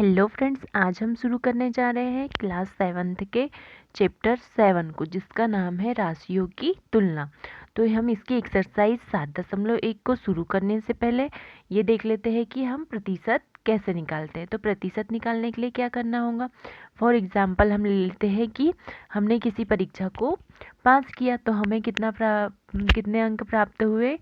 Hello friends, आज हम शुरू करने जा रहे हैं क्लास 7th के चैप्टर 7 को, जिसका नाम है राशियों की तुलना। तो हम इसकी एक्सरसाइज 7.1 को शुरू करने से पहले ये देख लेते हैं कि हम प्रतिशत कैसे निकालते हैं। तो प्रतिशत निकालने के लिए क्या करना होगा। फॉर एग्जाम्पल हम ले लेते हैं कि हमने किसी परीक्षा को पास किया, तो हमें कितने अंक प्राप्त हुए,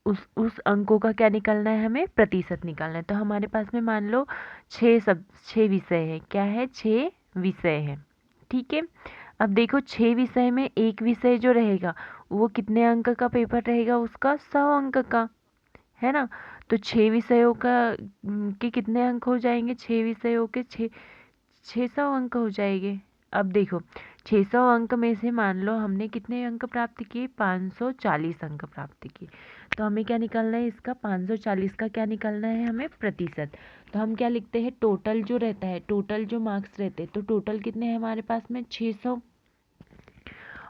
उस अंकों का क्या निकालना है, हमें प्रतिशत निकालना है। तो हमारे पास में मान लो 6 विषय है। क्या है? 6 विषय है। ठीक है। अब देखो 6 विषय में एक विषय जो रहेगा वो कितने अंक का पेपर रहेगा, उसका 100 अंक का, है ना। तो 6 विषयों के कितने अंक हो जाएंगे, 6 विषयों के 600 अंक हो जाएंगे। अब देखो 600 अंक में से मान लो हमने कितने अंक प्राप्त किए, 540 अंक प्राप्त किए। तो हमें क्या निकालना है, इसका 540 का क्या निकालना है, हमें प्रतिशत। तो हम क्या लिखते हैं, टोटल जो रहता है, टोटल जो मार्क्स रहते हैं, तो टोटल कितने हैं हमारे पास में 600,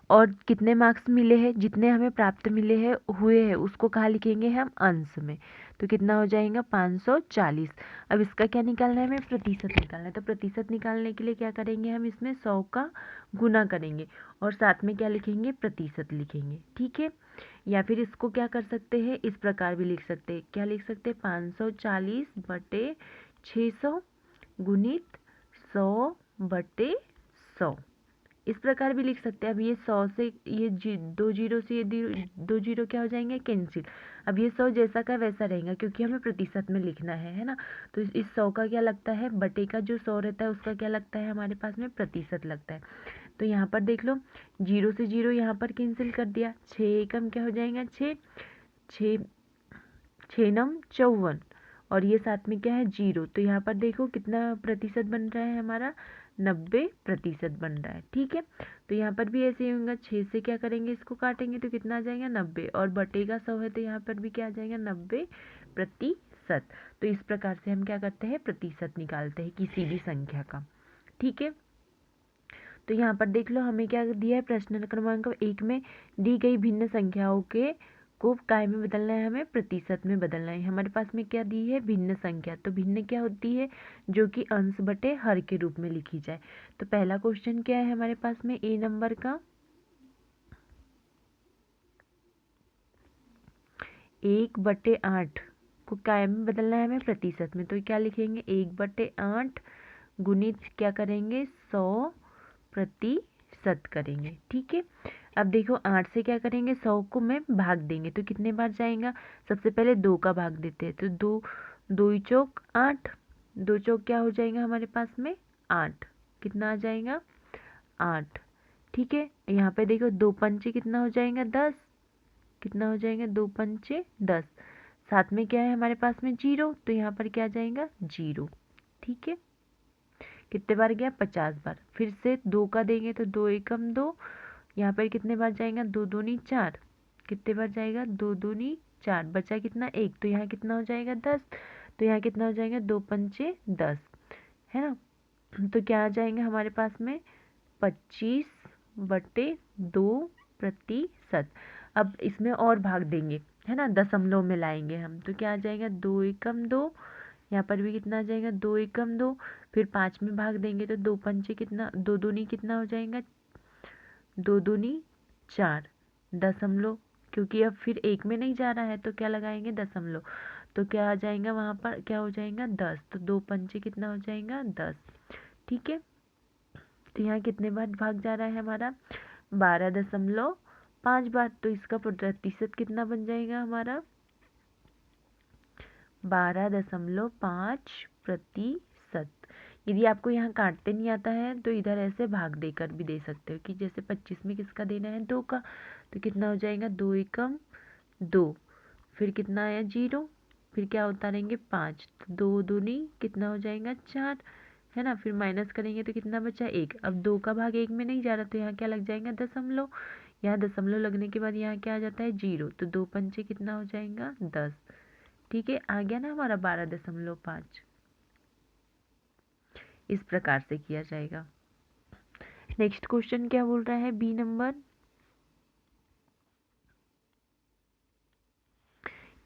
और कितने मार्क्स मिले हैं, जितने हमें प्राप्त मिले हैं हुए हैं, उसको कहाँ लिखेंगे हम, अंश में। तो कितना हो जाएगा 540। अब इसका क्या निकालना है, हमें प्रतिशत निकालना है। तो प्रतिशत निकालने के लिए क्या करेंगे, हम इसमें 100 का गुना करेंगे और साथ में क्या लिखेंगे, प्रतिशत लिखेंगे। ठीक है। या फिर इसको क्या कर सकते हैं, इस प्रकार भी लिख सकते हैं। क्या लिख सकते हैं, 540/600 गुणित 100/100, इस प्रकार भी लिख सकते हैं। अब ये 100 से ये दो जीरो से ये दो जीरो क्या हो जाएंगे, कैंसिल। अब ये 100 जैसा का वैसा रहेगा, क्योंकि हमें प्रतिशत में लिखना है ना। तो इस 100 का क्या लगता है, बटे का जो 100 रहता है उसका क्या लगता है, हमारे पास में प्रतिशत लगता है। तो यहाँ पर देख लो, जीरो से जीरो यहाँ पर कैंसिल कर दिया, 6 एकम क्या हो जाएगा, 6 6 6 नम 54, और ये साथ में क्या है, जीरो। तो यहाँ पर देखो कितना प्रतिशत बन रहा है हमारा, 90% बन रहा है। ठीक है। तो यहाँ पर भी ऐसे ही होगा, 6 से क्या करेंगे, इसको काटेंगे तो कितना आ जाएगा, 90, और बटेगा 100 है तो यहाँ पर भी क्या आ जाएगा, 90%। तो इस प्रकार से हम क्या करते हैं, प्रतिशत निकालते हैं किसी भी संख्या का। ठीक है। तो यहाँ पर देख लो हमें क्या दिया है, प्रश्न क्रमांक 1 में दी गई भिन्न संख्याओं के को काय में बदलना है, हमें प्रतिशत में बदलना है। हमारे पास में क्या दी है, भिन्न संख्या। तो भिन्न क्या होती है, जो कि अंश बटे हर के रूप में लिखी जाए। तो पहला क्वेश्चन क्या है हमारे पास में, ए नंबर का 1/8 को काय में बदलना है हमें प्रतिशत में। तो क्या लिखेंगे, 1/8 गुणित क्या करेंगे, 100% करेंगे। ठीक है। अब देखो 8 से क्या करेंगे, 100 को में भाग देंगे तो कितने बार जाएगा, सबसे पहले 2 का भाग देते हैं। तो 2 2 चौक 8, 2 चौक क्या हो जाएगा हमारे पास में 8, कितना आ जाएगा 8। ठीक है। यहाँ पे देखो 2 पंचे कितना हो जाएगा 10, कितना हो जाएगा 2 पंचे 10, साथ में क्या है हमारे पास में जीरो, तो यहाँ पर क्या आ जाएगा जीरो। ठीक है। कितने बार गया, 50 बार। फिर से 2 का देंगे तो 2 एकम 2, यहाँ पर कितने बार जाएगा, 2 दूनी 4, कितने बार जाएगा, 2 दूनी 4, बचा कितना 1, तो यहाँ कितना हो जाएगा 10, तो यहाँ कितना हो जाएगा 2 पंचे 10, है ना। तो क्या आ जाएगा हमारे पास में 25/2%। अब इसमें और भाग देंगे, है ना, दशमलव में लाएंगे हम, तो क्या आ जाएगा 2 एकम 2, यहाँ पर भी कितना आ जाएगा 2 एकम 2, फिर 5 में भाग देंगे तो 2 पंचे कितना, 2 दूनी कितना हो जाएगा, 2 दूनी 4, दशमलव, क्योंकि अब फिर एक में नहीं जा रहा है तो क्या लगाएंगे, दशमलव। तो क्या आ जाएगा वहाँ पर, क्या हो जाएगा 10, तो 2 पंचे कितना हो जाएगा 10। ठीक है। तो यहाँ कितने बार भाग जा रहा है हमारा, 12.5 बार। तो इसका प्रतिशत कितना बन जाएगा हमारा, 12.5%। यदि आपको यहाँ काटते नहीं आता है तो इधर ऐसे भाग देकर भी दे सकते हो, कि जैसे 25 में किसका देना है, 2 का, तो कितना हो जाएगा 2 एकम 2, फिर कितना आया जीरो, फिर क्या होता रहेंगे 5, तो 2 दूनी कितना हो जाएगा 4, है ना। फिर माइनस करेंगे तो कितना बचा 1। अब 2 का भाग 1 में नहीं जा रहा तो यहाँ क्या लग जाएगा, दशमलव। यहाँ दशमलव लगने के बाद यहाँ क्या आ जाता है, जीरो। तो 2 पंचे कितना हो जाएगा 10। ठीक है, आ गया ना हमारा 12.5। इस प्रकार से किया जाएगा। नेक्स्ट क्वेश्चन क्या बोल रहा है, बी नंबर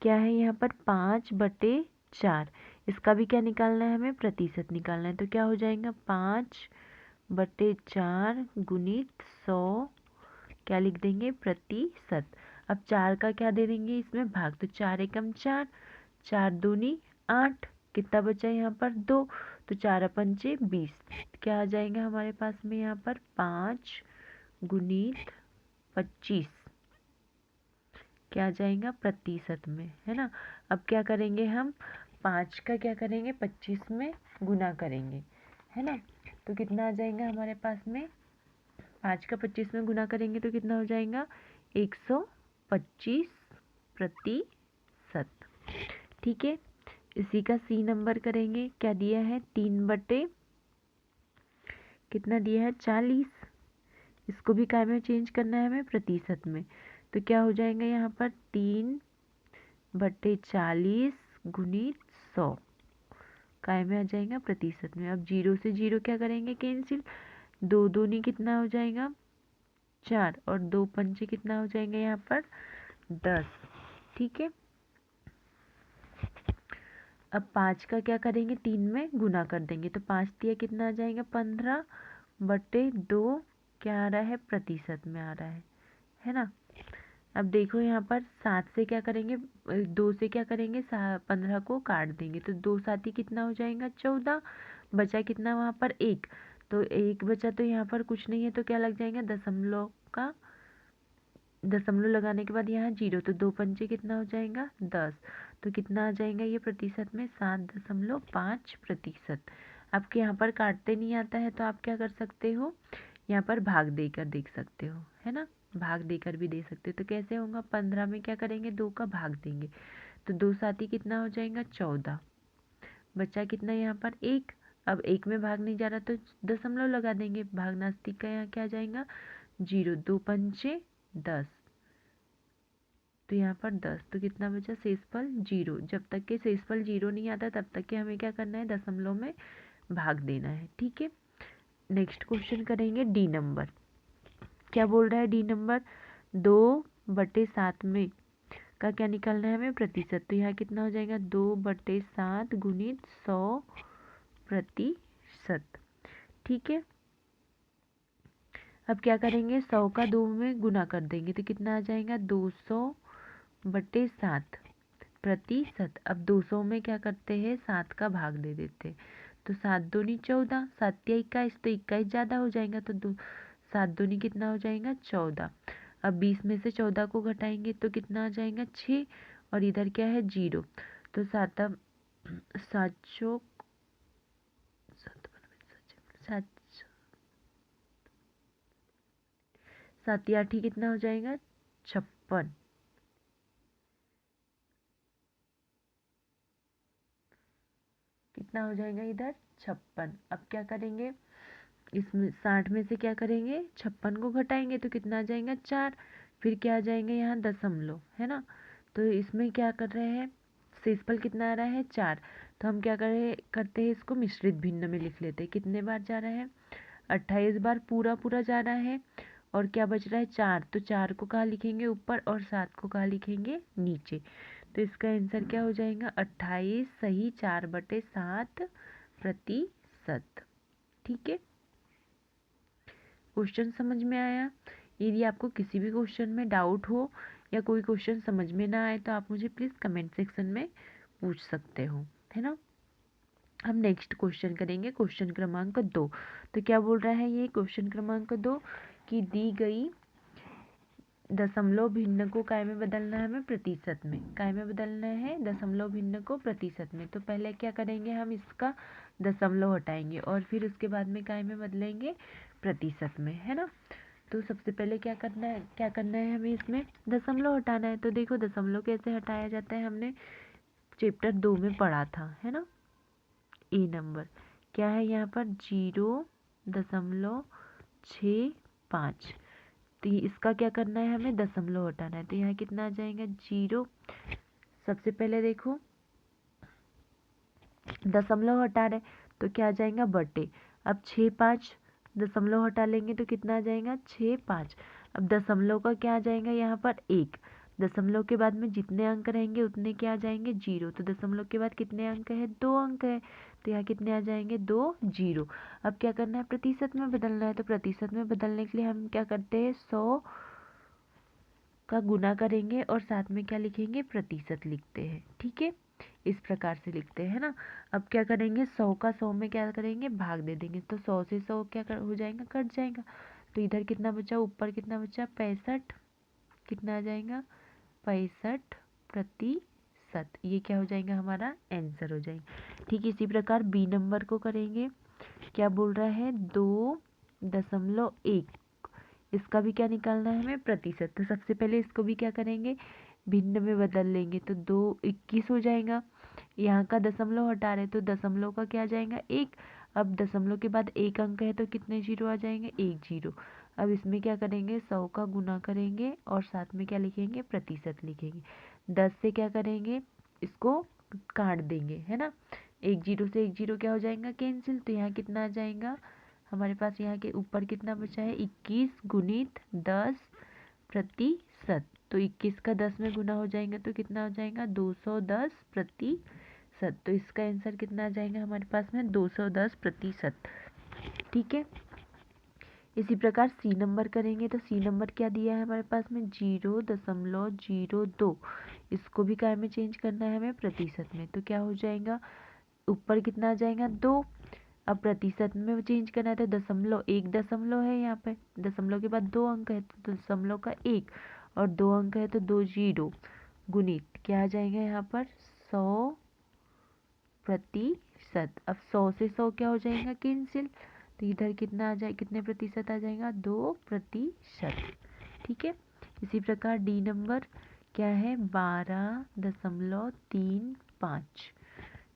क्या है यहाँ पर, 5/4। इसका भी क्या निकालना है, हमें प्रतिशत निकालना है। तो क्या हो जाएगा 5/4 गुणित 100, क्या लिख देंगे, प्रतिशत। अब 4 का क्या दे देंगे इसमें भाग, तो 4 एकम 4, 4 दूनी 8, कितना बचा यहाँ पर 2, तो 4×5 = 20, क्या आ जाएगा हमारे पास में यहाँ पर 5×25, क्या आ जाएगा प्रतिशत में, है ना। अब क्या करेंगे हम, 5 का क्या करेंगे 25 में गुना करेंगे, है ना। तो कितना आ जाएगा हमारे पास में, 5 का 25 में गुना करेंगे तो कितना हो जाएगा 125%। ठीक है, इसी का सी नंबर करेंगे। क्या दिया है, 3 कितना दिया है 40, इसको भी काय में चेंज करना है हमें, प्रतिशत में। तो क्या हो जाएगा यहाँ पर 3/40 गुणित 100, काय में आ जाएगा प्रतिशत में। अब 0 से 0 क्या करेंगे कैंसिल, 2 दूनी कितना हो जाएगा 4, और 2 पंचे कितना हो जाएंगे यहाँ पर 10। ठीक है, अब 5 का क्या करेंगे 3 में गुना कर देंगे, तो 5 दिया कितना आ जाएगा 15/2, क्या आ रहा है प्रतिशत में आ रहा है ना। अब देखो यहाँ पर 7 से क्या करेंगे, 2 से क्या करेंगे 15 को काट देंगे, तो 2 साथी कितना हो जाएगा 14, बचा कितना वहाँ पर 1, तो 1 बचा, तो यहाँ पर कुछ नहीं है, तो क्या लग जाएगा दशमलव लगाने के बाद यहाँ 0, तो 2 पंचे कितना हो जाएगा 10, तो कितना आ जाएगा ये प्रतिशत में 7.5%। आपके यहाँ पर काटते नहीं आता है तो आप क्या कर सकते हो, यहाँ पर भाग देकर देख सकते हो, है ना, भाग देकर भी दे सकते हो। तो कैसे होगा, 15 में क्या करेंगे 2 का भाग देंगे, तो 2 साथी कितना हो जाएगा 14, बचा कितना यहाँ पर 1, अब 1 में भाग नहीं जा रहा तो दशमलव लगा देंगे, भाग नास्तिक का यहाँ क्या आ जाएगा 0, 2 पंचे 10, तो यहाँ पर 10, तो कितना बचा शेषफल 0। जब तक के शेषफल 0 नहीं आता तब तक के हमें क्या करना है, दशमलव में भाग देना है। ठीक है, नेक्स्ट क्वेश्चन करेंगे डी नंबर। क्या बोल रहा है डी नंबर, 2/7 में का क्या निकालना है हमें, प्रतिशत। तो यहाँ कितना हो जाएगा 2/7 गुणित 100%। ठीक है, अब क्या करेंगे 100 का 2 में गुना कर देंगे, तो कितना आ जाएगा 200/7 प्रतिशत। अब 200 में क्या करते हैं 7 का भाग दे देते हैं, तो 7 दूनी 14, 7 या 21, तो 21 ज़्यादा हो जाएगा, तो 7 दूनी कितना हो जाएगा 14। अब 20 में से 14 को घटाएंगे तो कितना आ जाएगा 6, और इधर क्या है 0, तो 7 या 8 कितना हो जाएगा 56, कितना हो जाएगा इधर 56। अब क्या करेंगे, इसमें 60 में से क्या करेंगे 56 को घटाएंगे तो कितना आ जाएगा 4, फिर क्या आ जाएंगे यहाँ दशमलव, है ना। तो इसमें क्या कर रहे हैं, शेषफल कितना आ रहा है 4, तो हम क्या करते हैं इसको मिश्रित भिन्न में लिख लेते हैं। कितने बार जा रहा है 28 बार पूरा पूरा जा रहा है, और क्या बच रहा है 4, तो 4 को कहाँ लिखेंगे ऊपर, और 7 को कहाँ लिखेंगे नीचे। तो इसका आंसर क्या हो जाएगा 28 सही 4/7%। ठीक है, क्वेश्चन समझ में आया। यदि आपको किसी भी क्वेश्चन में डाउट हो या कोई क्वेश्चन समझ में ना आए तो आप मुझे प्लीज़ कमेंट सेक्शन में पूछ सकते हो, है ना। हम नेक्स्ट क्वेश्चन करेंगे, क्वेश्चन क्रमांक 2। तो क्या बोल रहा है ये क्वेश्चन क्रमांक 2, कि दी गई दशमलव भिन्न को काय में बदलना है हमें, प्रतिशत में। काय में बदलना है दशमलव भिन्न को प्रतिशत में। तो पहले क्या करेंगे, हम इसका दशमलव हटाएंगे और फिर उसके बाद में काय में बदलेंगे, प्रतिशत में, है ना। तो सबसे पहले क्या करना है हमें इसमें दशमलव हटाना है। तो देखो दशमलव कैसे हटाया जाता है, हमने चैप्टर 2 में पढ़ा था, है ना। ए नंबर क्या है यहाँ पर 0.65, तो इसका क्या करना है हमें दशमलव हटाना है। तो यहाँ कितना आ जाएगा 0, सबसे पहले देखो दशमलव हटा रहे तो क्या आ जाएगा बटे, अब 6/5 दशमलव हटा लेंगे तो कितना आ जाएगा 6/5। अब दशमलव का क्या आ जाएगा यहाँ पर 1, दशमलव के बाद में जितने अंक रहेंगे उतने क्या आ जाएंगे, जीरो। तो दशमलव के बाद कितने अंक है, 2 अंक है, तो यहाँ कितने आ जाएंगे, 2 जीरो। अब क्या करना है, प्रतिशत में बदलना है। तो प्रतिशत में बदलने के लिए हम क्या करते हैं, 100 का गुना करेंगे और साथ में क्या लिखेंगे, प्रतिशत लिखते हैं। ठीक है, इस प्रकार से लिखते हैं ना। अब क्या करेंगे, 100 का 100 में क्या करेंगे, भाग दे देंगे। तो 100 से 100 हो जाएगा, कट जाएगा। तो इधर कितना बचा, ऊपर कितना बचा, 65, कितना आ जाएगा, 65 प्रतिशत। ये क्या हो जाएगा, हमारा आंसर हो जाएगा। ठीक, इसी प्रकार बी नंबर को करेंगे। क्या बोल रहा है, 2.1, इसका भी क्या निकालना है हमें, प्रतिशत। तो सबसे पहले इसको भी क्या करेंगे, भिन्न में बदल लेंगे। तो 2 21 हो जाएगा। यहाँ का दशमलव हटा रहे तो दशमलव का क्या आ जाएगा, 1। अब दशमलव के बाद 1 अंक है तो कितने जीरो आ जाएंगे, 1 जीरो। अब इसमें क्या करेंगे, 100 का गुना करेंगे और साथ में क्या लिखेंगे, प्रतिशत लिखेंगे। 10 से क्या करेंगे, इसको काट देंगे, है ना। 1 जीरो से 1 जीरो क्या हो जाएगा, कैंसिल। तो यहाँ कितना आ जाएगा हमारे पास, यहाँ के ऊपर कितना बचा है, 21 गुणित 10 प्रतिशत। तो 21 का 10 में गुना हो जाएगा तो कितना हो जाएगा, 210 प्रतिशत। तो इसका आंसर कितना आ जाएगा हमारे पास में, 210 प्रतिशत। ठीक है, इसी प्रकार सी नंबर करेंगे। तो सी नंबर क्या दिया है हमारे पास में, 0.02। इसको भी काय में चेंज करना है हमें, प्रतिशत में। तो क्या हो जाएगा, ऊपर कितना आ जाएगा, 2। अब प्रतिशत में चेंज करना है तो दशमलव, 1 दशमलव है यहाँ पे, दशमलव के बाद 2 अंक है तो दशमलव का 1 और 2 अंक है तो 2 जीरो गुणित क्या आ जाएगा यहाँ पर, 100 प्रतिशत। अब 100 से 100 क्या हो जाएगा, कैंसिल। तो इधर कितना आ जाए, कितने प्रतिशत आ जाएगा, 2%। ठीक है, इसी प्रकार डी नंबर क्या है, 12.35।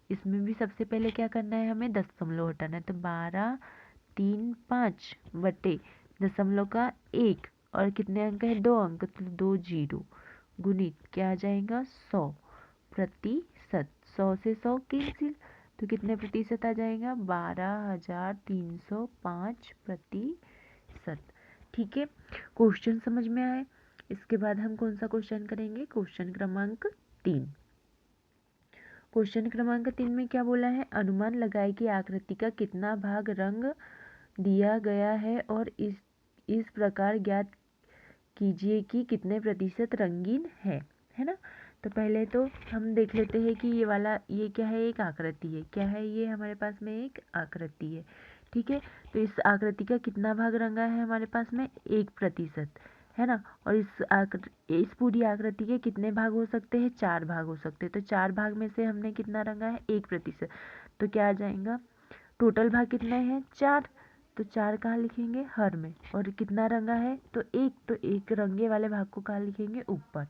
इसमें भी सबसे पहले क्या करना है, हमें दशमलव हटाना है। तो 12.35 बटे दशमलव का 1 और कितने अंक है, 2 अंक, तो 2 जीरो गुणित क्या आ जाएगा, 100 प्रतिशत। 100 से 100 कैंसिल। तो कितने प्रतिशत आ जाएगा, 12,305 प्रतिशत। ठीक है, क्वेश्चन समझ में आए। इसके बाद हम कौन सा क्वेश्चन करेंगे, क्वेश्चन क्रमांक 3। क्वेश्चन क्रमांक 3 में क्या बोला है, अनुमान लगाए कि आकृति का कितना भाग रंग दिया गया है और इस प्रकार ज्ञात कीजिए कि कितने प्रतिशत रंगीन है ना। तो पहले तो हम देख लेते हैं कि ये वाला, ये क्या है, एक आकृति है। क्या है ये, हमारे पास में एक आकृति है। ठीक है, तो इस आकृति का कितना भाग रंगा है हमारे पास में, 1%, है ना। और इस पूरी आकृति के कितने भाग हो सकते हैं, 4 भाग हो सकते हैं। तो 4 भाग में से हमने कितना रंगा है, 1%। तो क्या आ जाएगा, टोटल भाग कितने हैं, 4। तो 4 कहाँ लिखेंगे, हर में। और कितना रंगा है, तो 1। तो 1 रंगे वाले भाग को कहाँ लिखेंगे, ऊपर।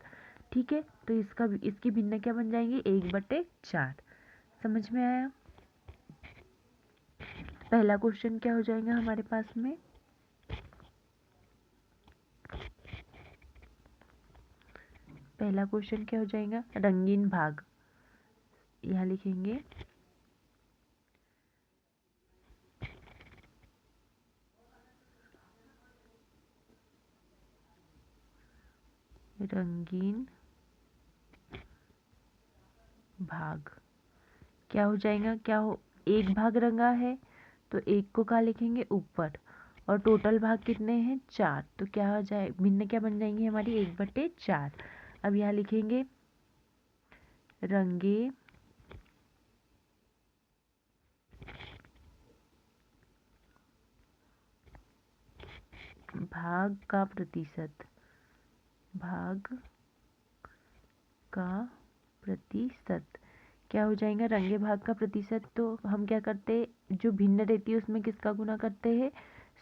ठीक है, तो इसकी भिन्न क्या बन जाएंगी, 1/4। समझ में आया। पहला क्वेश्चन क्या हो जाएगा हमारे पास में, पहला क्वेश्चन क्या हो जाएगा, रंगीन भाग। यहाँ लिखेंगे रंगीन भाग। क्या हो जाएगा, क्या हो, 1 भाग रंगा है तो 1 को कहाँ लिखेंगे, ऊपर। और टोटल भाग कितने हैं, 4। तो क्या हो जाए, भिन्न क्या बन जाएंगी हमारी, 1/4। अब यहाँ लिखेंगे रंगे भाग का प्रतिशत, भाग का प्रतिशत। क्या हो जाएगा, रंगे भाग का प्रतिशत। तो हम क्या करते हैं, जो भिन्न रहती है उसमें किसका गुना करते हैं,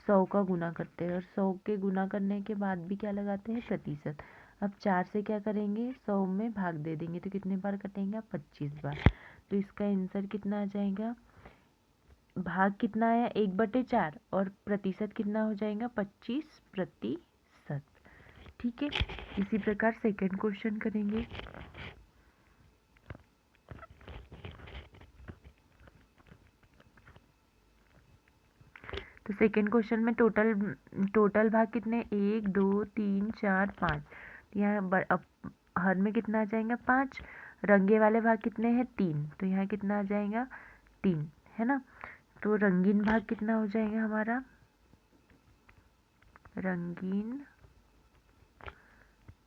100 का गुना करते हैं। और 100 के गुना करने के बाद भी क्या लगाते हैं, प्रतिशत। अब 4 से क्या करेंगे, 100 में भाग दे देंगे तो कितने बार कटेंगे, 25 बार। तो इसका आंसर कितना आ जाएगा, भाग कितना आया, 1/4 और प्रतिशत कितना हो जाएगा, 25%। ठीक है, इसी प्रकार सेकंड क्वेश्चन करेंगे। तो सेकंड क्वेश्चन में टोटल भाग कितने, 1 2 3 4 5। यहाँ अब हर में कितना आ जाएगा 5, रंगे वाले भाग कितने हैं 3, तो यहाँ कितना आ जाएगा 3, है ना। तो रंगीन भाग कितना हो जाएगा हमारा, रंगीन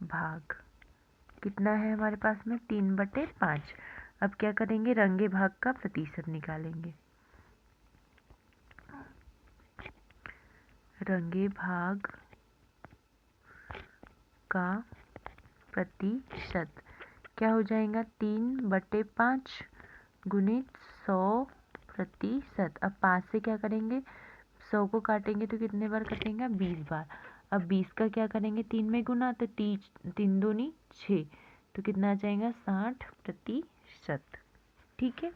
भाग कितना है हमारे पास में 3/5। अब क्या करेंगे, रंगे भाग का प्रतिशत निकालेंगे। रंगे भाग का प्रतिशत क्या हो जाएगा 3/5 गुणित 100%। अब 5 से क्या करेंगे, 100 को काटेंगे तो कितने बार कटेगा 20 बार। अब 20 का क्या करेंगे 3 में गुना, तो 3 दूनी 6, तो कितना आ जाएगा 60%। ठीक है।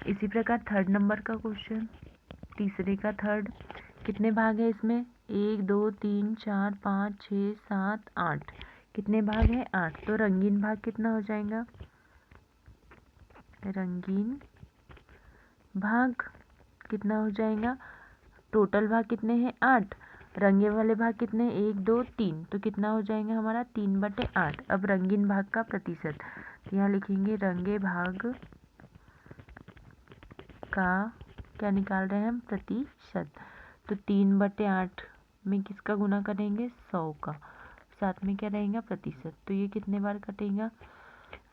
इसी प्रकार थर्ड नंबर का क्वेश्चन, तीसरे का थर्ड, कितने भाग है इसमें 1 2 3 4 5 6 7 8, कितने भाग हैं 8, तो रंगीन भाग कितना हो जाएगा, रंगीन भाग कितना हो जाएगा, टोटल भाग कितने हैं 8, रंगे वाले भाग कितने 1 2 3, तो कितना हो जाएगा हमारा 3/8। अब रंगीन भाग का प्रतिशत, यहाँ लिखेंगे रंगे भाग का क्या निकाल रहे हैं हम, प्रतिशत। तो 3/8 में किसका गुना करेंगे 100 का, साथ में क्या रहेगा प्रतिशत, तो ये कितने बार कटेगा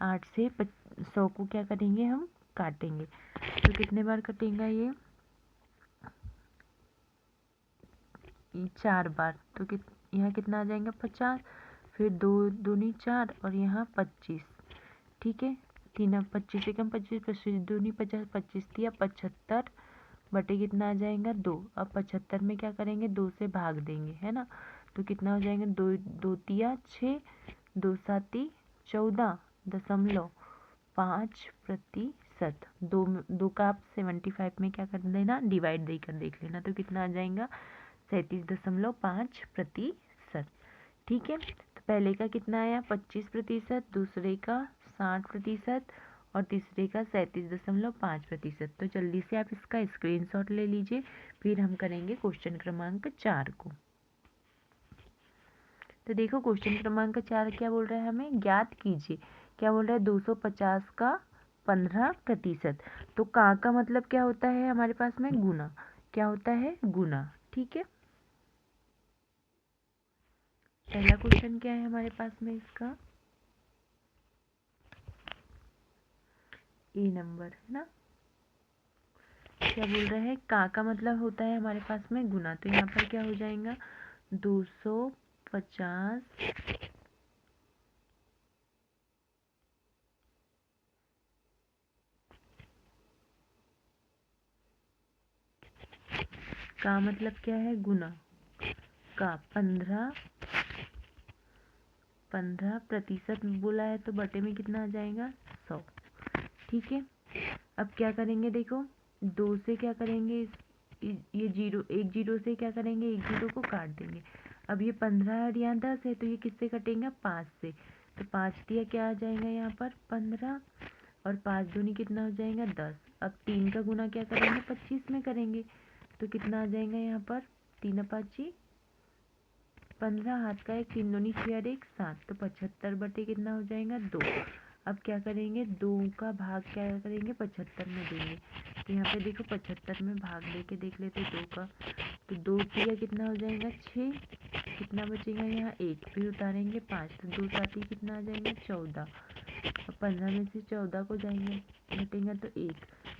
8 से 100 को क्या करेंगे हम काटेंगे, तो कितने बार कटेगा ये 4 बार, तो यहाँ कितना आ जाएगा 50, फिर 2 दूनी 4 और यहाँ 25। ठीक है, 3 25 से कम 25, 25 दूनी 50, 25 दिया 75 बटे कितना आ जाएगा 2। अब 75 में क्या करेंगे 2 से भाग देंगे, है ना, तो कितना हो जाएगा 2 2 तिया 6, 2 साती 14.5%। 2 का आप 75 में क्या कर देना डिवाइड देकर देख लेना, तो कितना आ जाएगा 37.5%। ठीक है, तो पहले का कितना आया 25%, दूसरे का 60% और तीसरे का 37.5%। तो जल्दी से आप इसका स्क्रीनशॉट ले लीजिए, फिर हम करेंगे क्वेश्चन क्रमांक 4 को। तो देखो क्वेश्चन क्रमांक 4 क्या बोल रहा है, हमें ज्ञात कीजिए, क्या बोल रहा है 250 का 15%। तो का मतलब क्या होता है हमारे पास में गुना, क्या होता है गुना। ठीक है, पहला क्वेश्चन क्या है हमारे पास में इसका ए नंबर, है ना। क्या बोल रहा है का मतलब होता है हमारे पास में गुना, तो यहाँ पर क्या हो जाएगा 250 का मतलब क्या है गुना का 15% बोला है, तो बटे में कितना आ जाएगा 100। ठीक है, अब क्या करेंगे देखो 2 से क्या करेंगे ये जीरो, एक जीरो से क्या करेंगे एक जीरो को काट देंगे। अब ये 15 और यहाँ 10 है, तो ये किससे कटेंगे 5 से, तो 5 दिया क्या आ जाएगा यहाँ पर 15 और 5 दूनी कितना हो जाएगा 10। अब 3 का गुना क्या करेंगे 25 में करेंगे, तो कितना आ जाएगा यहाँ पर 3 5 15, हाथ का 1, 3 दूनी 6 और 1 7, तो 75 बटे कितना हो जाएगा 2। अब क्या करेंगे 2 का भाग क्या करेंगे 75 में देंगे, तो यहाँ पे देखो 75 में भाग लेके देख लेते 2 का, तो 2 तिया कितना हो जाएगा 6, कितना बचेगा यहाँ 1, फिर उतारेंगे 5, तो 2 साथी कितना आ जाएगा 14, और 15 में से 14 को जाएंगे घटेगा तो 1,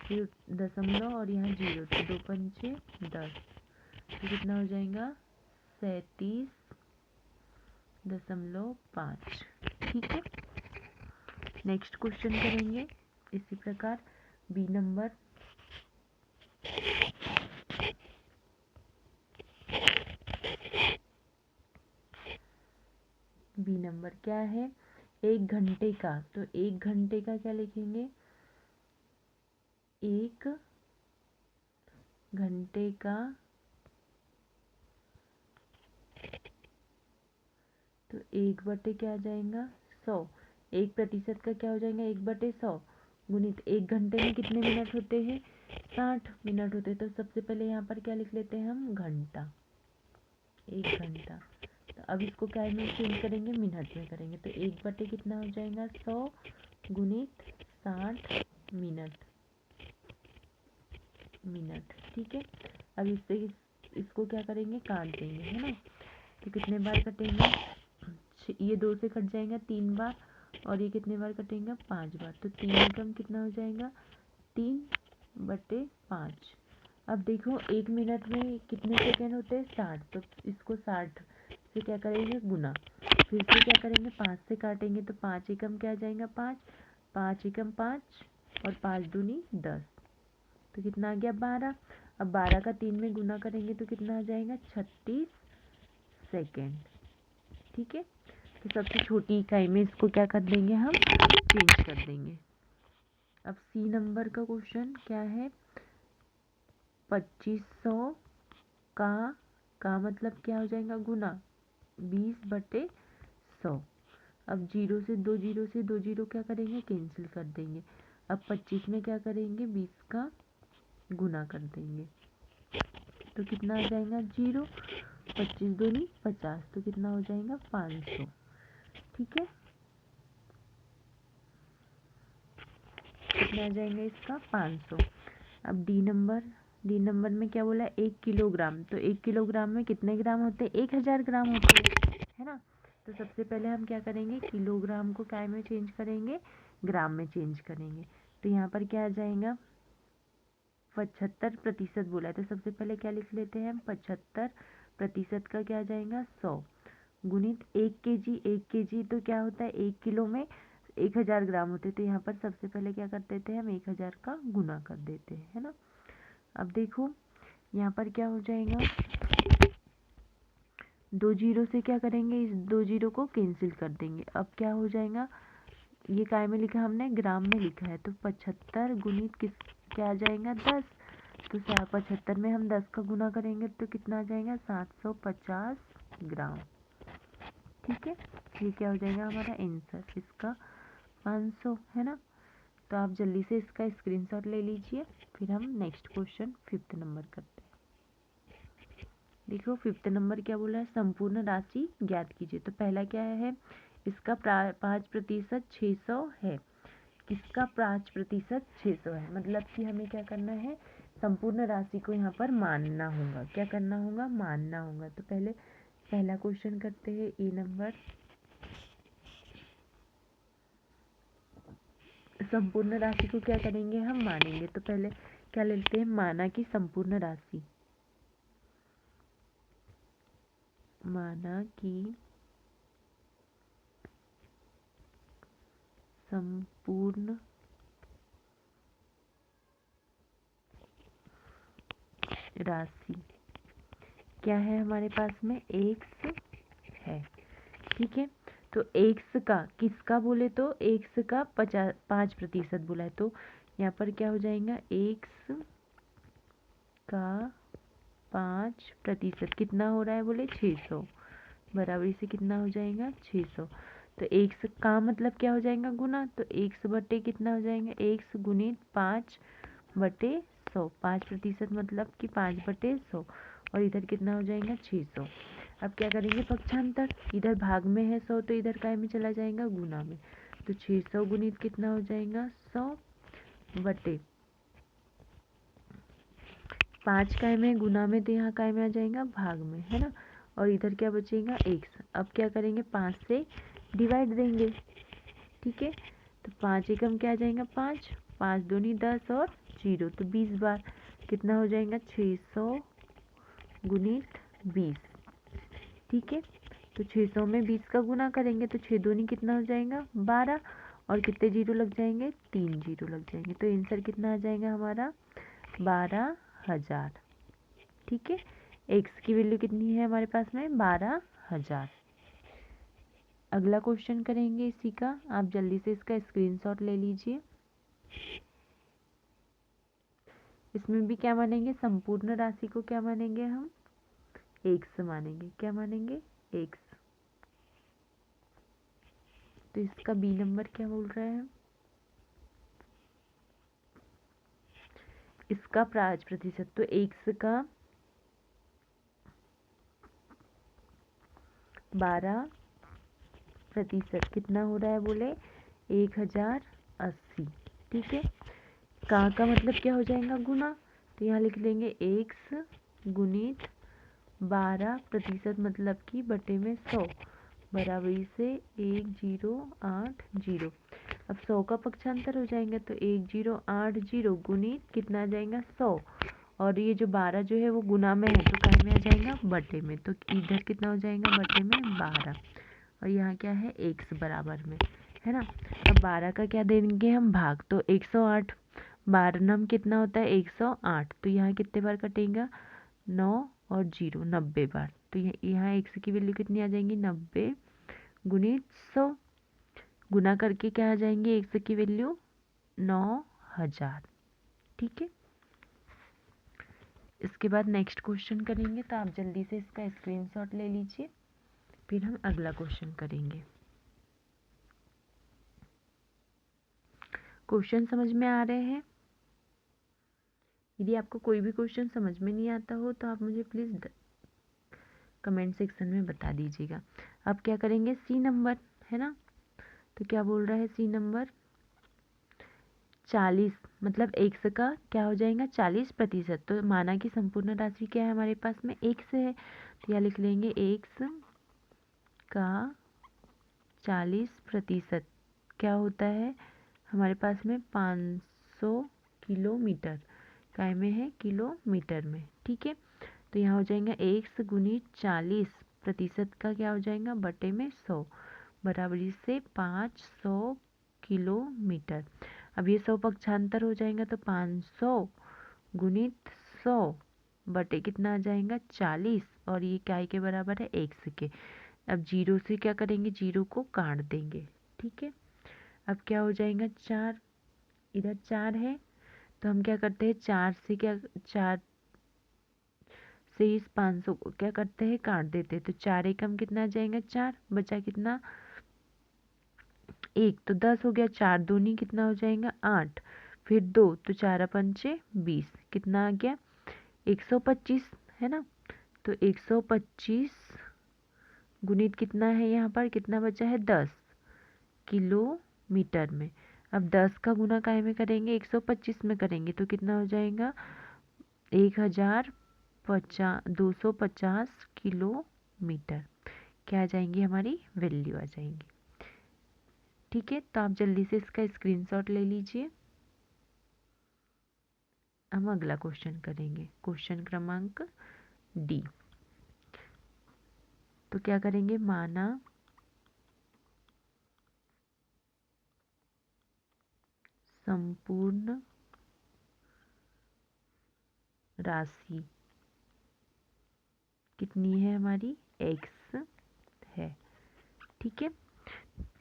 फिर दशमलव और यहाँ 0, तो 2 पंचे 10, तो कितना हो जाएगा 37.5। ठीक है, नेक्स्ट क्वेश्चन करेंगे इसी प्रकार बी नंबर। बी नंबर क्या है 1 घंटे का, तो 1 घंटे का क्या लिखेंगे 1 घंटे का, तो 1 बटे क्या आ जाएगा 100, 1% का क्या हो जाएगा 1/100 गुणित 1 घंटे में कितने मिनट होते हैं 60 मिनट होते हैं। तो सबसे पहले यहाँ पर क्या लिख लेते हैं हम घंटा, 1 घंटा, तो अब इसको क्या में चेंज करेंगे, मिनट में करेंगे। तो 1 बटे कितना हो जाएगा 100 गुणित 60 मिनट। ठीक है। अब इसको क्या करेंगे, काट देंगे, है ना। तो कितने बार कटेंगे, ये 2 से कट जाएगा 3 बार, और ये कितने बार कटेंगे 5 बार। तो 3 एकम कितना हो जाएगा 3/5। अब देखो 1 मिनट में कितने सेकेंड होते हैं 60, तो इसको 60 से क्या करेंगे गुना, फिर से क्या करेंगे 5 से काटेंगे, तो 5 एकम क्या आ जाएगा 5, 5 एकम 5, और 5 दूनी 10, तो कितना आ गया 12। अब 12 का 3 में गुना करेंगे तो कितना आ जाएगा 36 सेकेंड। ठीक है। तो सबसे छोटी इकाई में इसको क्या कर देंगे, हम चेंज कर देंगे। अब सी नंबर का क्वेश्चन क्या है, 2500 का मतलब क्या हो जाएगा गुना 20/100। अब 0 से 2 जीरो क्या करेंगे, कैंसिल कर देंगे। अब 25 में क्या करेंगे 20 का गुना कर देंगे, तो कितना आ जाएगा 0, 25 दूनी 50, तो कितना हो जाएगा 500। ठीक है, कितना आ जाएगा इसका 500। अब डी नंबर में क्या बोला 1 किलोग्राम, तो 1 किलोग्राम में कितने ग्राम होते हैं 1000 ग्राम होते हैं, है ना। तो सबसे पहले हम क्या करेंगे, किलोग्राम को क्या में चेंज करेंगे, ग्राम में चेंज करेंगे। तो यहाँ पर क्या आ जाएगा 75% बोला है, तो सबसे पहले क्या लिख लेते हैं हम 75% का क्या आ जाएगा 100 गुणित 1 केजी। 1 केजी तो क्या होता है 1 किलो में 1000 ग्राम होते हैं, तो यहाँ पर सबसे पहले क्या कर देते हैं हम 1000 का गुना कर देते हैं, है ना। अब देखो यहाँ पर क्या हो जाएगा, 2 जीरो से क्या करेंगे, इस 2 जीरो को कैंसिल कर देंगे। अब क्या हो जाएगा, ये काय में लिखा हमने, ग्राम में लिखा है, तो 75 गुणित किस क्या आ जाएगा 10, तो 75 में हम 10 का गुना करेंगे तो कितना आ जाएगा 750 ग्राम। ठीक है, ये क्या हो जाएगा हमारा आंसर, इसका 500, है ना। तो आप जल्दी से इसका स्क्रीनशॉट ले लीजिए, फिर हम नेक्स्ट क्वेश्चन 5th नंबर करते हैं। देखो 5th नंबर क्या बोला है, संपूर्ण राशि ज्ञात कीजिए। तो पहला क्या है, इसका 5% 600 है। किसका 5% 600 है, मतलब कि हमें क्या करना है, संपूर्ण राशि को यहाँ पर मानना होगा। क्या करना होगा, मानना होगा। तो पहला क्वेश्चन करते हैं ए नंबर, संपूर्ण राशि को क्या करेंगे हम मानेंगे। तो पहले क्या लेते हैं, माना की संपूर्ण राशि, माना की संपूर्ण राशि क्या है हमारे पास में, एक्स है। ठीक है, तो एक्स का किसका बोले तो एक्स का 5% बोला है, तो यहाँ पर क्या हो जाएगा एक्स का 5% कितना हो रहा है बोले 600, बराबरी से कितना हो जाएगा 600। तो एक्स का मतलब क्या हो जाएगा गुना, तो एक्स बटे कितना हो जाएगा, एक्स गुणित 5/100, 5% मतलब कि 5/100, और इधर कितना हो जाएगा 600। अब क्या करेंगे पक्षांतर, इधर भाग में है 100 तो इधर काय में चला जाएगा गुना में, तो 600 गुणित कितना हो जाएगा 100/5 काय में गुना में, तो यहाँ काय में आ जाएगा भाग में, है ना। और इधर क्या बचेगा एक्स। अब क्या करेंगे 5 से डिवाइड देंगे। ठीक है, तो 5 एकम क्या आ जाएगा 5, 5 दूनी 10 और 0, तो 20 बार कितना हो जाएगा 600 गुणित 20। ठीक है, तो 600 में 20 का गुना करेंगे तो 6 दूनी कितना हो जाएगा 12, और कितने जीरो लग जाएंगे 3 जीरो लग जाएंगे, तो आंसर कितना आ जाएगा हमारा 12,000। ठीक है, एक्स की वैल्यू कितनी है हमारे पास में 12,000। अगला क्वेश्चन करेंगे इसी का, आप जल्दी से इसका स्क्रीनशॉट ले लीजिए। इसमें भी क्या मानेंगे, संपूर्ण राशि को क्या मानेंगे हम एक्स मानेंगे। क्या मानेंगे एक्स। तो इसका बी नंबर क्या बोल रहा है, इसका 5%, तो एक्स का 12% कितना हो रहा है बोले 1080। ठीक है, का मतलब क्या हो जाएगा गुना, तो यहाँ लिख लेंगे x गुणित 12% मतलब कि बटे में 100 बराबरी से 1080। अब 100 का पक्षांतर हो जाएंगे तो 1080 गुणित कितना आ जाएगा 100, और ये जो 12 जो है वो गुना में है तो काय में आ जाएगा बटे में, तो इधर कितना हो जाएगा बटे में 12, और यहाँ क्या है x बराबर में, है ना। अब 12 का क्या देंगे हम भाग, तो 108, 12 नम कितना होता है 108, तो यहाँ कितने बार कटेगा 9 और 0 90 बार, तो यहाँ x की वैल्यू कितनी आ जाएंगी 90 गुणित 100, गुना करके क्या आ जाएंगे x की वैल्यू 9000। ठीक है, इसके बाद नेक्स्ट क्वेश्चन करेंगे, तो आप जल्दी से इसका स्क्रीनशॉट ले लीजिए, फिर हम अगला क्वेश्चन करेंगे। क्वेश्चन समझ में आ रहे हैं? यदि आपको कोई भी क्वेश्चन समझ में नहीं आता हो तो आप मुझे प्लीज़ कमेंट सेक्शन में बता दीजिएगा। अब क्या करेंगे सी नंबर, है ना, तो क्या बोल रहा है सी नंबर 40 मतलब x का क्या हो जाएगा 40%, तो माना कि संपूर्ण राशि क्या है हमारे पास में x है, तो यहाँ लिख लेंगे x का 40% क्या होता है हमारे पास में 500 किलोमीटर, काय में है किलोमीटर में। ठीक है, तो यहाँ हो जाएगा x गुणित 40% का क्या हो जाएगा बटे में 100 बराबरी से 500 किलोमीटर। अब ये 100 पक्षांतर हो जाएगा तो 500 गुणित 100 बटे कितना आ जाएगा 40, और ये क्या के बराबर है x के। अब जीरो से क्या करेंगे, जीरो को काट देंगे। ठीक है, अब क्या हो जाएगा 4, इधर 4 है तो हम क्या करते हैं 4 से क्या 4 से इस 500 को क्या करते हैं काट देते हैं, तो 4 एकम कितना आ जाएगा 4, बचा कितना 1, तो 10 हो गया, 4 दूनी कितना हो जाएगा 8, फिर 2 तो 4 पंचे 20, कितना आ गया 125, है ना। तो 125 गुणित कितना है यहाँ पर कितना बचा है 10 किलोमीटर में। अब 10 का गुना काय में करेंगे 125 में करेंगे तो कितना हो जाएगा 250 किलोमीटर, क्या आ जाएंगी हमारी वैल्यू आ जाएंगी। ठीक है, तो आप जल्दी से इसका स्क्रीनशॉट ले लीजिए, हम अगला क्वेश्चन करेंगे, क्वेश्चन क्रमांक डी। तो क्या करेंगे माना संपूर्ण राशि कितनी है हमारी x है। ठीक है,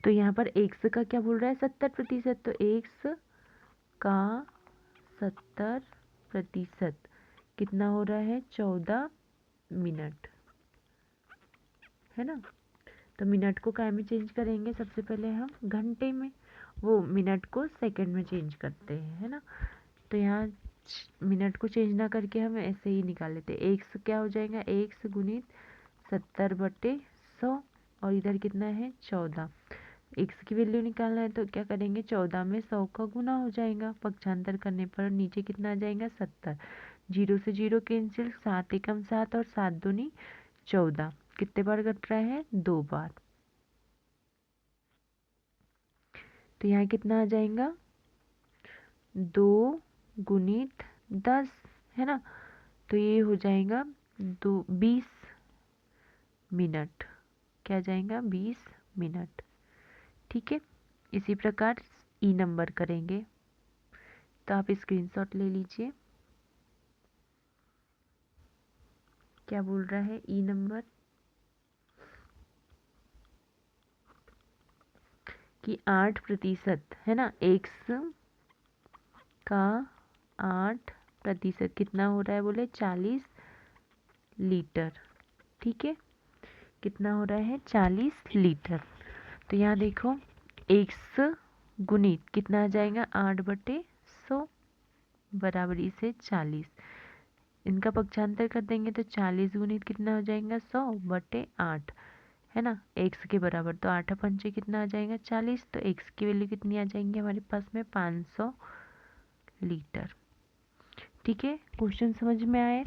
तो यहाँ पर x का क्या बोल रहा है 70%, तो x का 70% कितना हो रहा है 14 मिनट, है ना। तो मिनट को काय में चेंज करेंगे, सबसे पहले हम घंटे में, वो मिनट को सेकंड में चेंज करते हैं, है ना। तो यहाँ मिनट को चेंज ना करके हम ऐसे ही निकाल लेते हैं, एक्स क्या हो जाएगा एक्स गुणित 70/100, और इधर कितना है 14, एक्स की वैल्यू निकालना है तो क्या करेंगे 14 में 100 का गुना हो जाएगा, पक्षांतर करने पर नीचे कितना आ जाएगा 70, 0 से 0 कैंसिल, 7 एकम 7 और 7 दूनी 14, कितने बार कट रहा है 2 बार, तो यहाँ कितना आ जाएगा 2 गुणित 10, है ना, तो ये हो जाएगा 20 मिनट, क्या जाएगा 20 मिनट। ठीक है, इसी प्रकार ई नंबर करेंगे, तो आप स्क्रीनशॉट ले लीजिए, क्या बोल रहा है ई नंबर कि 8%, है ना, एक्स का 8% कितना हो रहा है बोले 40 लीटर। ठीक है, कितना हो रहा है 40 लीटर, तो यहाँ देखो एक्स गुणित कितना आ जाएगा 8/100 बराबरी से 40, इनका पक्षांतर कर देंगे तो 40 गुणित कितना हो जाएगा 100/8, है ना। x के बराबर, तो 8 पंचे कितना आ जाएगा 40, तो x की वैल्यू कितनी आ जाएंगी हमारे पास में 500 लीटर। ठीक है, क्वेश्चन समझ में आए।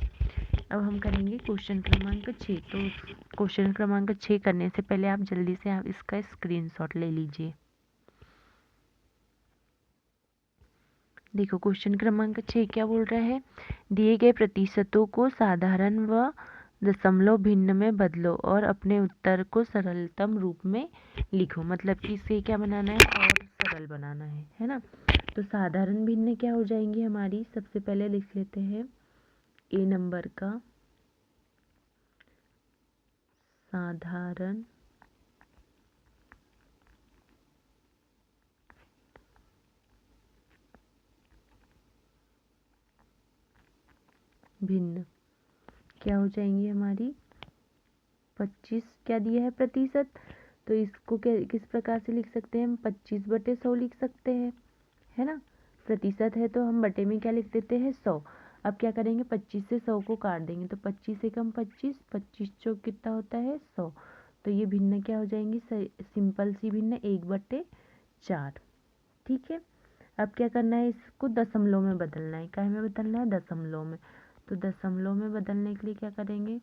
अब हम करेंगे क्वेश्चन क्रमांक 6। तो क्वेश्चन क्रमांक 6 करने से पहले आप जल्दी से आप इसका स्क्रीनशॉट ले लीजिए। देखो क्वेश्चन क्रमांक 6 क्या बोल रहा है, दिए गए प्रतिशतों को साधारण व दशमलव भिन्न में बदलो और अपने उत्तर को सरलतम रूप में लिखो। मतलब कि इसे क्या बनाना है, और सरल बनाना है ना। तो साधारण भिन्न क्या हो जाएंगी हमारी, सबसे पहले लिख लेते हैं ए नंबर का साधारण भिन्न क्या हो जाएंगी हमारी 25, क्या दिया है प्रतिशत, तो इसको किस प्रकार से लिख सकते हैं हम, 25/100 लिख सकते हैं, है ना। प्रतिशत है तो हम बटे में क्या लिख देते हैं 100। अब क्या करेंगे, 25 से 100 को काट देंगे, तो 25 से कम 25, 25 चौक कितना होता है 100। तो ये भिन्न क्या हो जाएंगी, सिंपल सी भिन्न 1/4। ठीक है, अब क्या करना है, इसको दशमलव में बदलना है। क्या में बदलना है, दशमलव में। तो दशमलव में बदलने के लिए क्या करेंगे,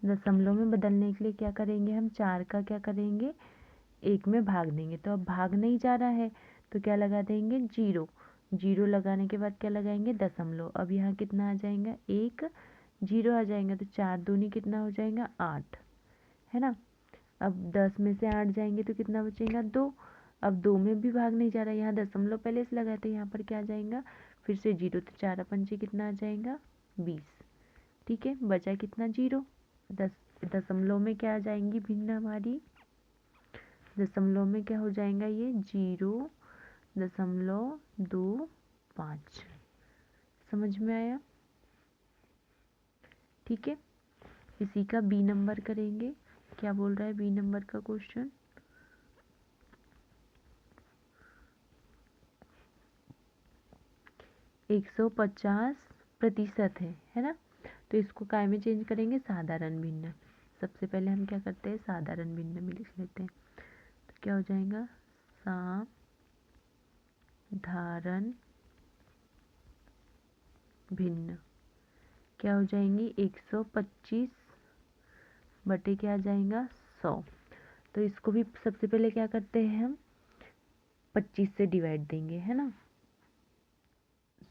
दशमलव में बदलने के लिए क्या करेंगे हम, 4 का क्या करेंगे 1 में भाग देंगे। तो अब भाग नहीं जा रहा है तो क्या लगा देंगे 0, 0 लगाने के बाद क्या लगाएंगे दशमलव। अब यहाँ कितना आ जाएगा 1, 0 आ जाएगा, तो 4 दूनी कितना हो जाएगा 8, है ना। अब 10 में से 8 जाएंगे तो कितना बचेगा 2। अब 2 में भी भाग नहीं जा रहा, यहाँ दशमलव पहले से लगाए तो यहाँ पर क्या आ जाएगा फिर से 0, तो 4 पंचे कितना आ जाएगा 20। ठीक है, बचा कितना 0। दशमलव में क्या आ जाएंगी भिन्न हमारी, दशमलव में क्या हो जाएगा ये 0.25। समझ में आया। ठीक है, इसी का बी नंबर करेंगे। क्या बोल रहा है बी नंबर का क्वेश्चन, 150% है ना। तो इसको काय में चेंज करेंगे, साधारण भिन्न। सबसे पहले हम क्या करते हैं, साधारण भिन्न में लिख लेते हैं। तो क्या हो जाएगा, साधारण भिन्न क्या हो जाएंगी 125 बटे क्या आ जाएगा 100। तो इसको भी सबसे पहले क्या करते हैं हम 25 से डिवाइड देंगे, है ना।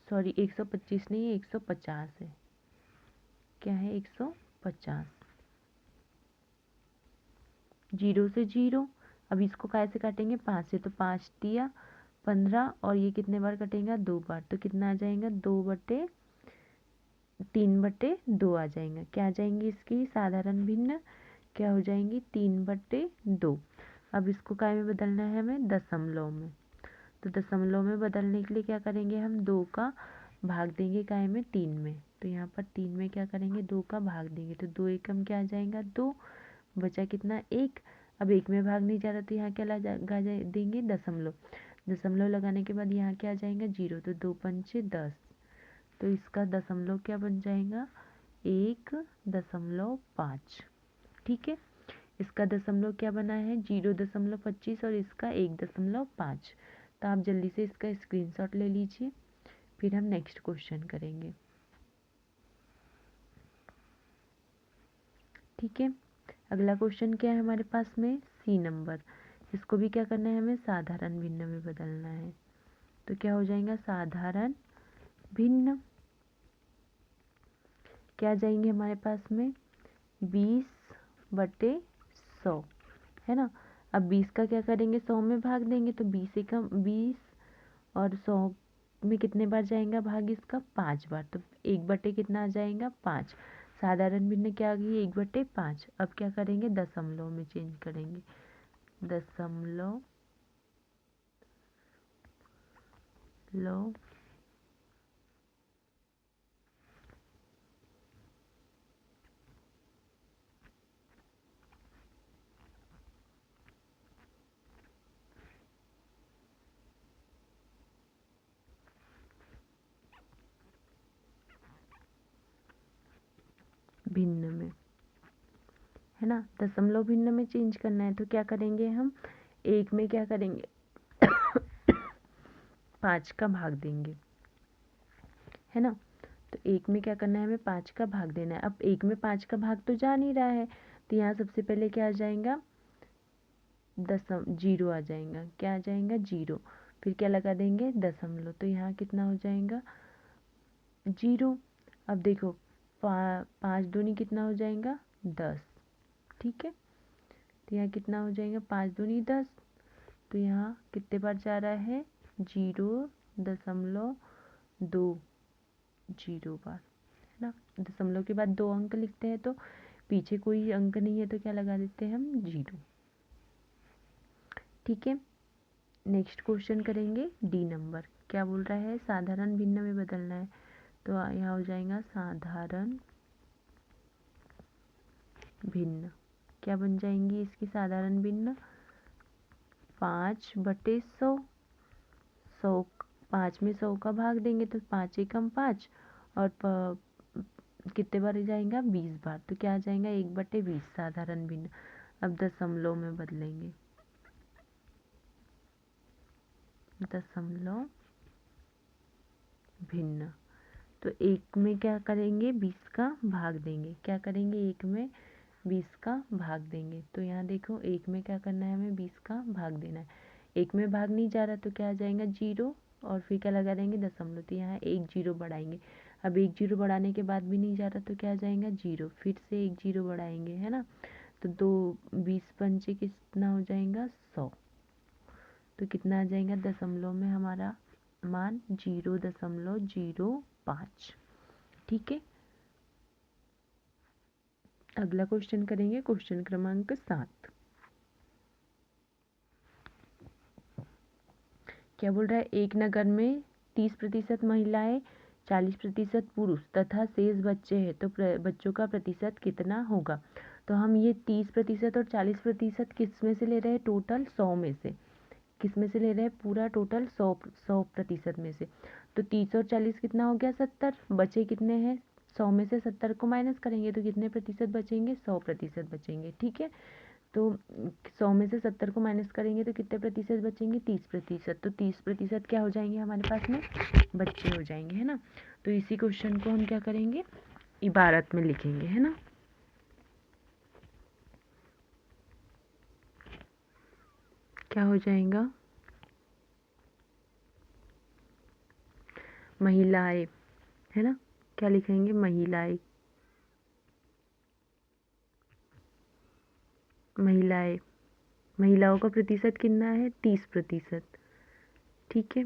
सॉरी 125 नहीं है 150 है, क्या है 150, 0 से 0। अब इसको कैसे काटेंगे 5 से, तो 5 दिया 15, और ये कितने बार कटेगा 2 बार, तो कितना आ जाएगा 3/2 आ जाएगा। क्या आ जाएंगी इसकी साधारण भिन्न, क्या हो जाएंगी 3/2। अब इसको काय में बदलना है हमें, दशमलव में। तो दशमलव में बदलने के लिए क्या करेंगे हम, 2 का भाग देंगे काय में 3 में। तो यहाँ पर 3 में क्या करेंगे 2 का भाग देंगे, तो 2 एकम क्या आ जाएगा 2, बचा कितना 1। अब 1 में भाग नहीं जा रहा तो यहाँ क्या लगा देंगे दशमलव। दशमलव लगाने के बाद यहाँ क्या आ जाएगा 0, तो 2 पंचे 10। तो इसका दशमलव क्या बन जाएगा 1.5। ठीक है, इसका दशमलव क्या बना है 0.25 और इसका 1.5। तो आप जल्दी से इसका स्क्रीनशॉट ले लीजिए, फिर हम नेक्स्ट क्वेश्चन करेंगे। ठीक है, अगला क्वेश्चन क्या है हमारे पास में, सी नंबर। इसको भी क्या करना है हमें साधारण भिन्न में बदलना है। तो क्या हो जाएगा साधारण भिन्न, क्या जाएंगे हमारे पास में 20/100, है ना। अब 20 का क्या करेंगे 100 में भाग देंगे, तो 20 एकम 20 और 100 में कितने बार जाएगा भाग इसका 5 बार, तो 1/, कितना आ जाएगा 5। साधारण भिन्न क्या आ गई 1/5। अब क्या करेंगे दशमलव में चेंज करेंगे, दशमलव लो भिन्न में, है ना। दशमलव भिन्न में चेंज करना है तो क्या करेंगे हम, 1 में क्या करेंगे 5 का भाग देंगे, है ना। तो 1 में क्या करना है, हमें 5 का भाग देना है। अब 1 में 5 का भाग तो जा नहीं रहा है, तो यहाँ सबसे पहले क्या आ जाएगा, जीरो आ जाएगा। क्या आ जाएगा, जीरो। फिर क्या लगा देंगे, दशमलव। तो यहाँ कितना हो जाएगा, जीरो। अब देखो 5 दूनी कितना हो जाएगा, 10। ठीक है, तो यहाँ कितना हो जाएगा, 5 दूनी 10। तो यहाँ कितने बार जा रहा है, 0.20 बार, है ना। दशमलव के बाद 2 अंक लिखते हैं, तो पीछे कोई अंक नहीं है तो क्या लगा देते हैं हम, 0। ठीक है, नेक्स्ट क्वेश्चन करेंगे डी नंबर। क्या बोल रहा है, साधारण भिन्न में बदलना है। तो यहाँ हो जाएगा साधारण भिन्न। क्या बन जाएंगी इसकी साधारण भिन्न, 5/100। 5 में 100 का भाग देंगे तो 5 एकम 5, और कितने बार जाएगा, 20 बार। तो क्या आ जाएगा, 1/20 साधारण भिन्न। अब दशमलव में बदलेंगे, दशमलव भिन्न। तो 1 में क्या करेंगे, 20 का भाग देंगे। क्या करेंगे, 1 में 20 का भाग देंगे। तो यहाँ देखो 1 में क्या करना है, हमें 20 का भाग देना है। 1 में भाग नहीं जा रहा तो क्या आ जाएगा, 0, और फिर क्या लगा देंगे, दशमलव। तो यहाँ 1 0 बढ़ाएंगे। अब 1 0 बढ़ाने के बाद भी नहीं जा रहा तो क्या आ जाएगा, 0। फिर से 1 0 बढ़ाएंगे, है ना। तो 20 कितना हो जाएगा, 100। तो कितना आ जाएगा, दशमलव में हमारा मान 0.05। ठीक है, अगला क्वेश्चन करेंगे, क्वेश्चन क्रमांक 7। क्या बोल रहा है, एक नगर में 30% महिलाएं, 40% पुरुष तथा शेष बच्चे हैं, तो बच्चों का प्रतिशत कितना होगा। तो हम ये 30% और 40% किस में से ले रहे हैं, टोटल 100 में से। किस में से ले रहे हैं, पूरा टोटल 100% में से। तो 30 और 40 कितना हो गया, 70। बचे कितने हैं, 100 में से 70 को माइनस करेंगे तो कितने प्रतिशत बचेंगे, 100% बचेंगे। ठीक है, तो 100 में से 70 को माइनस करेंगे तो कितने प्रतिशत बचेंगे, 30%। तो 30% क्या हो जाएंगे हमारे पास में, बच्चे हो जाएंगे, है ना। तो इसी क्वेश्चन को हम क्या करेंगे, इबारत में लिखेंगे, है ना। क्या हो जाएगा, महिलाएं, है ना। क्या लिखेंगे, महिलाएं। महिलाएं, महिलाओं का प्रतिशत कितना है, 30%। ठीक है,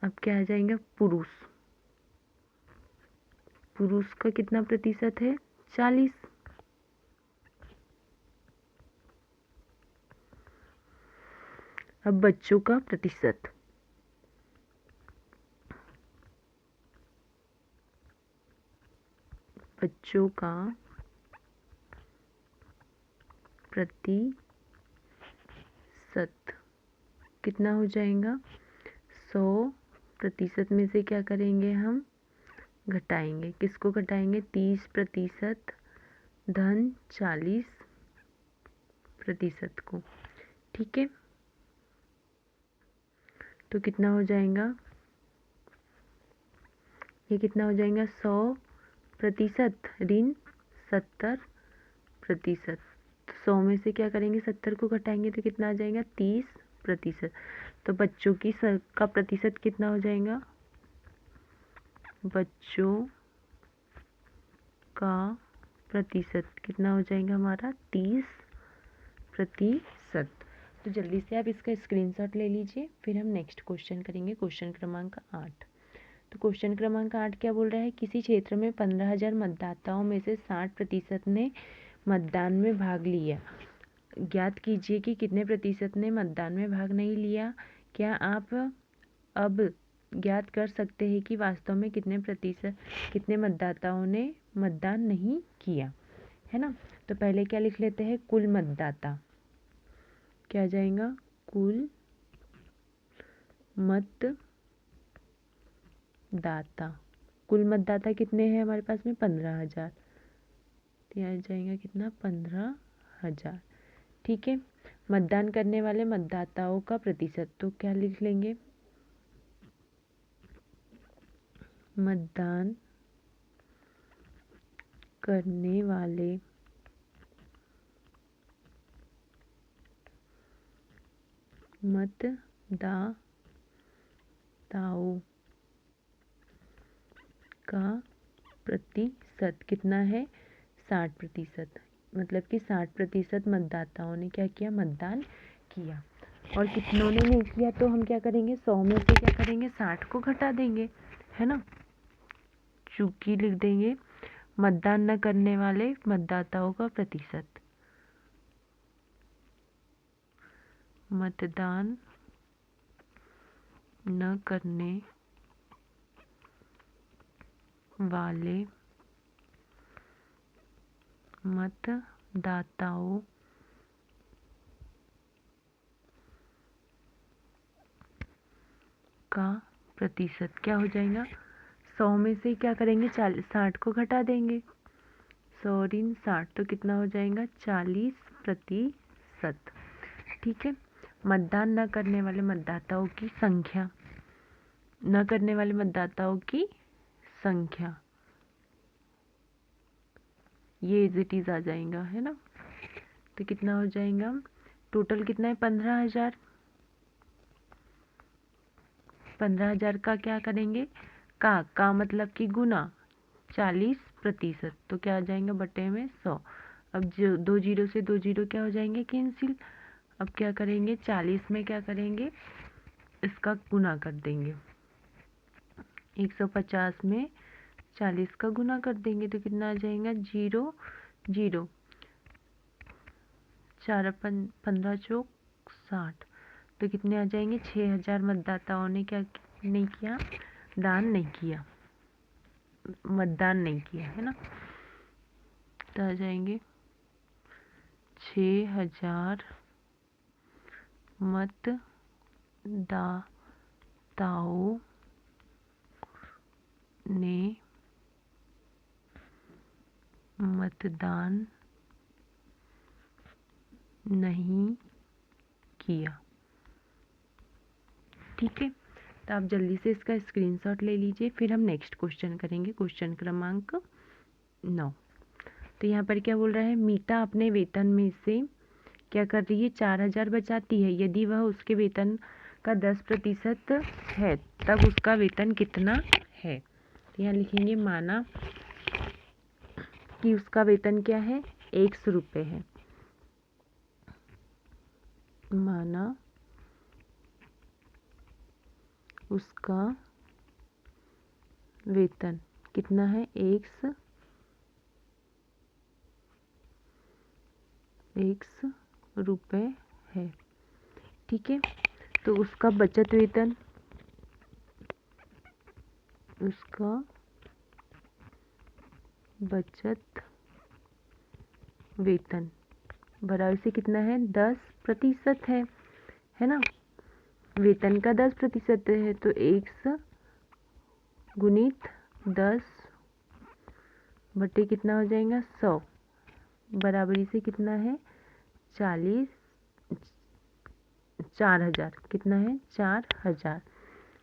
अब क्या आ जाएगा, पुरुष। पुरुष का कितना प्रतिशत है, 40। अब बच्चों का प्रतिशत, बच्चों का प्रतिशत कितना हो जाएगा, 100% में से क्या करेंगे हम, घटाएंगे। किसको घटाएंगे, 30% धन 40% को। ठीक है, तो कितना हो जाएगा, ये कितना हो जाएगा, 100% ऋण 70%। 100 में से क्या करेंगे, 70 को घटाएंगे तो कितना आ जाएगा, 30%। तो बच्चों की का प्रतिशत कितना हो जाएगा, बच्चों का प्रतिशत कितना हो जाएगा हमारा, 30%। तो जल्दी से आप इसका स्क्रीनशॉट ले लीजिए, फिर हम नेक्स्ट क्वेश्चन करेंगे, क्वेश्चन क्रमांक 8। तो क्वेश्चन क्रमांक 8 क्या बोल रहा है, किसी क्षेत्र में 15,000 मतदाताओं में से 60% ने मतदान में भाग लिया। ज्ञात कीजिए कि कितने प्रतिशत ने मतदान में भाग नहीं लिया। क्या आप अब ज्ञात कर सकते हैं कि वास्तव में कितने मतदाताओं ने मतदान नहीं किया, है ना। तो पहले क्या लिख लेते हैं, कुल मतदाता। क्या आ जाएगा, कुल मतदाता। कुल मतदाता कितने हैं हमारे पास में? 15,000। तो यहाँ जाएगा कितना? 15,000। ठीक है। मतदान करने वाले मतदाताओं का प्रतिशत, तो क्या लिख लेंगे? मतदान करने वाले मतदाताओं का प्रतिशत कितना है? 60%। मतलब कि 60% मतदाताओं ने क्या किया? मतदान किया। और कितनों ने नहीं किया? तो हम क्या करेंगे? 100 में से क्या करेंगे? 60 को घटा देंगे, है ना। चूंकि लिख देंगे मतदान न करने वाले मतदाताओं का प्रतिशत। मतदान न करने वाले मतदाताओं का प्रतिशत क्या हो जाएगा? 100 में से क्या करेंगे? 60 को घटा देंगे। 100 ऋण 60 तो कितना हो जाएगा? 40%। ठीक है। मतदान न करने वाले मतदाताओं की संख्या, न करने वाले मतदाताओं की संख्या ये इज इट इज आ जाएगा, है ना। तो कितना हो जाएगा? टोटल कितना है? 15,000। 15,000 का क्या करेंगे? का मतलब कि गुना 40%, तो क्या आ जाएगा? बटे में 100। अब जो 2 जीरो से 2 जीरो क्या हो जाएंगे? कैंसिल। अब क्या करेंगे? 40 में क्या करेंगे? इसका गुना कर देंगे। 150 में 40 का गुना कर देंगे तो कितना आ जाएगा? 0 0 4 15 चौक 60। तो कितने आ जाएंगे? 6,000 मतदाताओं ने क्या नहीं किया? दान नहीं किया, मतदान नहीं किया, है ना। तो आ जाएंगे 6,000 मतदाताओं ने मतदान नहीं किया। ठीक है। तो आप जल्दी से इसका स्क्रीनशॉट ले लीजिए, फिर हम नेक्स्ट क्वेश्चन करेंगे, क्वेश्चन क्रमांक 9। तो यहाँ पर क्या बोल रहा है? मीता अपने वेतन में से क्या कर रही है? 4,000 बचाती है। यदि वह उसके वेतन का 10% है तब उसका वेतन कितना है? तो यहाँ लिखेंगे माना कि उसका वेतन क्या है? 100 रुपये है। माना उसका वेतन कितना है? 100 रुपये है। ठीक है। तो उसका बचत वेतन, उसका बचत वेतन बराबर से कितना है? 10% है ना। वेतन का 10% है तो 100 गुणित 10 बटे कितना हो जाएगा? 100 बराबरी से कितना है? 4,000। कितना है? 4,000,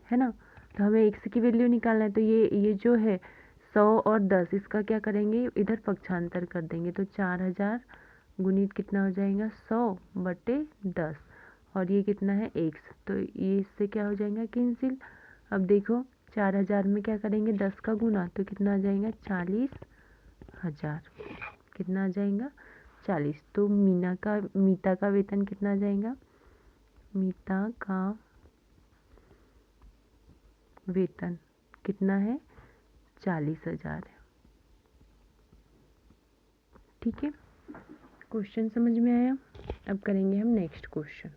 है ना। तो हमें x की वैल्यू निकालना है। तो ये जो है 100 और 10 इसका क्या करेंगे? इधर पक्षांतर कर देंगे। तो 4,000 गुणित कितना हो जाएगा? 100 बटे 10 और ये कितना है? x। तो ये इससे क्या हो जाएगा? कैंसिल। अब देखो 4,000 में क्या करेंगे? 10 का गुना, तो कितना आ जाएगा? 40,000। कितना आ जाएगा? 40। तो मीता का वेतन कितना आ जाएगा? मीता का वेतन कितना है? 40,000 है। ठीक है। क्वेश्चन समझ में आया? अब करेंगे हम नेक्स्ट क्वेश्चन।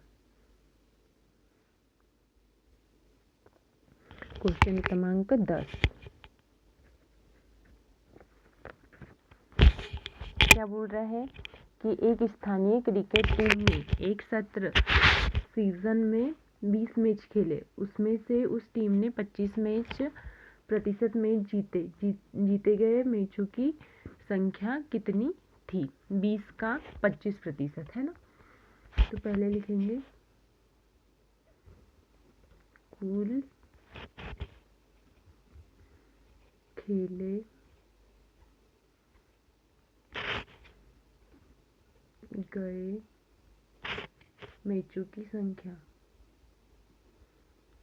क्वेश्चन क्रमांक 10। क्या बोल रहा है कि एक स्थानीय क्रिकेट टीम ने एक सत्र सीजन में 20 मैच खेले। उसमें से उस टीम ने 25 मैच प्रतिशत मैच जीते गए मैचों की संख्या कितनी थी? 20 का 25% है ना। तो पहले लिखेंगे कुल खेले गए मैचों की संख्या,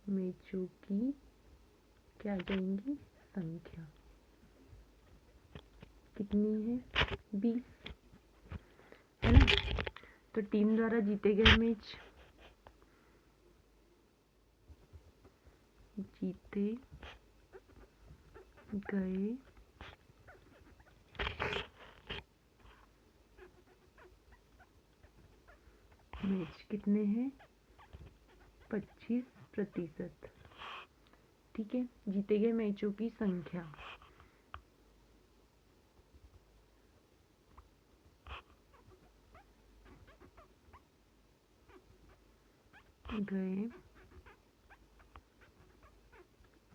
मैचों की क्या आ जाएंगी संख्या कितनी है? 20 है ना। तो टीम द्वारा जीते गए मैच, जीते गए मैच कितने हैं? 25%। ठीक है, जीते गए मैचों की संख्या गए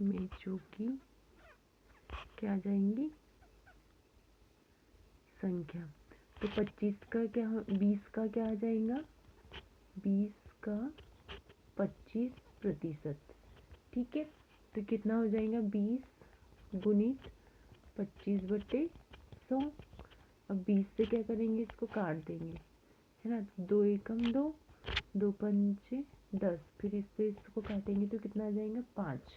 मैचों की क्या आ जाएंगी संख्या। तो 25 का क्या, 20 का क्या आ जाएगा? 20 का 25%। ठीक है, तो कितना हो जाएगा? 20 गुणित 25/100। अब 20 से क्या करेंगे? इसको काट देंगे, है ना। 2 एकम 2, 2 पंचे 10, फिर इससे इसको काटेंगे तो कितना आ जाएगा? 5,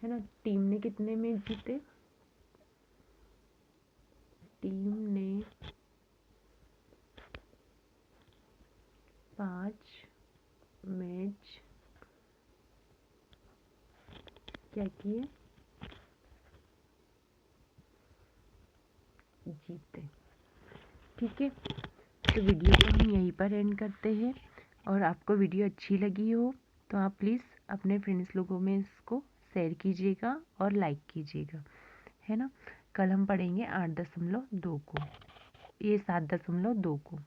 है ना। टीम ने कितने मैच जीते? टीम ने 5 मैच क्या किए? जीते। ठीक है, तो वीडियो को हम यहीं पर एंड करते हैं। और आपको वीडियो अच्छी लगी हो तो आप प्लीज़ अपने फ्रेंड्स लोगों में इसको शेयर कीजिएगा और लाइक कीजिएगा, है ना। कल हम पढ़ेंगे 8.2 को, ये 7.2 को।